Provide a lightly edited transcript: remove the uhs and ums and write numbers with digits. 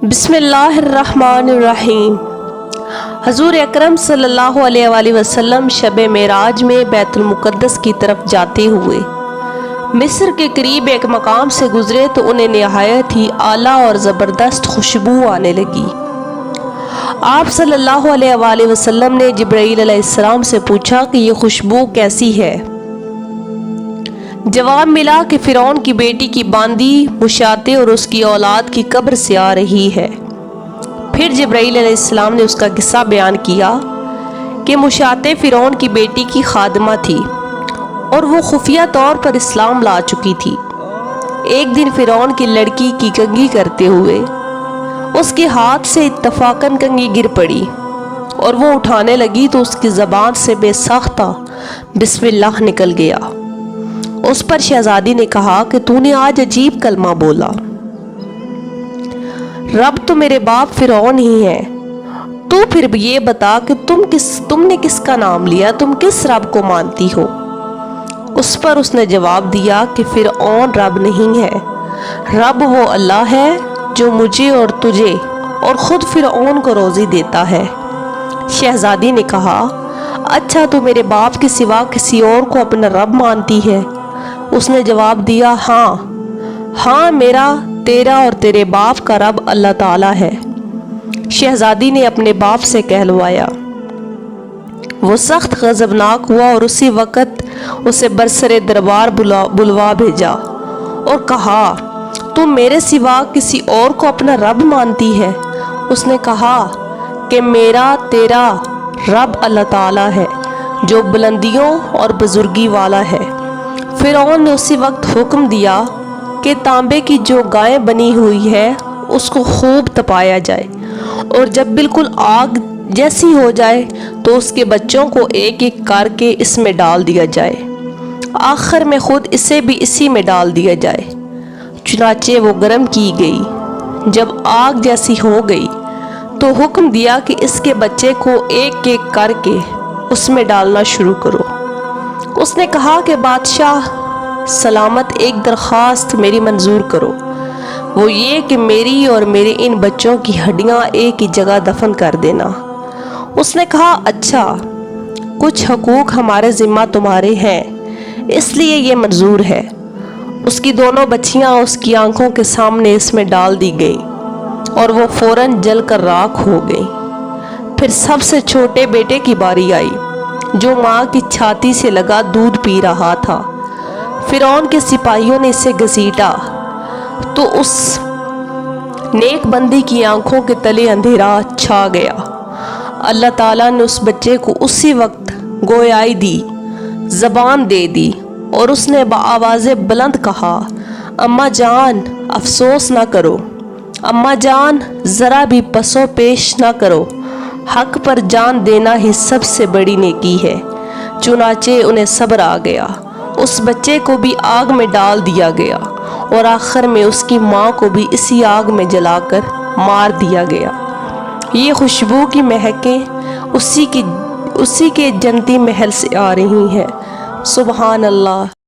بسم اللہ الرحمن الرحیم۔ حضور اکرم صلی اللہ علیہ وآلہ وسلم شب معراج میں بیت المقدس کی طرف جاتے ہوئے مصر کے قریب ایک مقام سے گزرے تو انہیں نہایت ہی اعلیٰ اور زبردست خوشبو آنے لگی۔ آپ صلی اللہ علیہ وآلہ وسلم نے جبرائیل علیہ السلام سے پوچھا کہ یہ خوشبو کیسی ہے؟ جواب ملا کہ فرعون کی بیٹی کی باندی مشاطے اور اس کی اولاد کی قبر سے آ رہی ہے۔ پھر جبرائیل علیہ السلام نے اس کا قصہ بیان کیا کہ مشاطے فرعون کی بیٹی کی خادمہ تھی اور وہ خفیہ طور پر اسلام لا چکی تھی۔ ایک دن فرعون کی لڑکی کی کنگھی کرتے ہوئے اس کے ہاتھ سے اتفاقاً کنگھی گر پڑی اور وہ اٹھانے لگی تو اس کی زبان سے بے ساختہ بسم اللہ نکل گیا۔ اس پر شہزادی نے کہا کہ تو نے آج عجیب کلمہ بولا، رب تو میرے باپ فرعون ہی ہے، تو پھر یہ بتا کہ تم نے کس کا نام لیا، تم کس رب کو مانتی ہو؟ اس پر اس نے جواب دیا کہ فرعون رب نہیں ہے، رب وہ اللہ ہے جو مجھے اور تجھے اور خود فرعون کو روزی دیتا ہے۔ شہزادی نے کہا اچھا تو میرے باپ کے سوا کسی اور کو اپنا رب مانتی ہے؟ اس نے جواب دیا ہاں میرا، تیرا اور تیرے باپ کا رب اللہ تعالیٰ ہے۔ شہزادی نے اپنے باپ سے کہلوایا، وہ سخت غضبناک ہوا اور اسی وقت اسے برسر دربار بلوا بھیجا اور کہا تم میرے سوا کسی اور کو اپنا رب مانتی ہے؟ اس نے کہا کہ میرا تیرا رب اللہ تعالیٰ ہے جو بلندیوں اور بزرگی والا ہے۔ فرعون نے اسی وقت حکم دیا کہ تانبے کی جو گائے بنی ہوئی ہے اس کو خوب تپایا جائے اور جب بالکل آگ جیسی ہو جائے تو اس کے بچوں کو ایک ایک کر کے اس میں ڈال دیا جائے، آخر میں خود اسے بھی اسی میں ڈال دیا جائے۔ چنانچہ وہ گرم کی گئی، جب آگ جیسی ہو گئی تو حکم دیا کہ اس کے بچے کو ایک ایک کر کے اس میں ڈالنا شروع کرو۔ اس نے کہا کہ بادشاہ سلامت، ایک درخواست میری منظور کرو، وہ یہ کہ میری اور میرے ان بچوں کی ہڈیاں ایک ہی جگہ دفن کر دینا۔ اس نے کہا اچھا، کچھ حقوق ہمارے ذمہ تمہارے ہیں اس لیے یہ منظور ہے۔ اس کی دونوں بچیاں اس کی آنکھوں کے سامنے اس میں ڈال دی گئیں اور وہ فوراً جل کر راکھ ہو گئیں۔ پھر سب سے چھوٹے بیٹے کی باری آئی جو ماں کی چھاتی سے لگا دودھ پی رہا تھا۔ فرعون کے سپاہیوں نے اسے گھسیٹا تو اس نیک بندی کی آنکھوں کے تلے اندھیرا چھا گیا۔ اللہ تعالیٰ نے اس بچے کو اسی وقت گویائی دی، زبان دے دی اور اس نے بآواز بلند کہا اماں جان افسوس نہ کرو، اماں جان ذرا بھی پسو پیش نہ کرو، حق پر جان دینا ہی سب سے بڑی نیکی ہے۔ چنانچہ انہیں صبر آ گیا، اس بچے کو بھی آگ میں ڈال دیا گیا اور آخر میں اس کی ماں کو بھی اسی آگ میں جلا کر مار دیا گیا۔ یہ خوشبو کی مہکیں اسی کے جنتی محل سے آ رہی ہیں۔ سبحان اللہ۔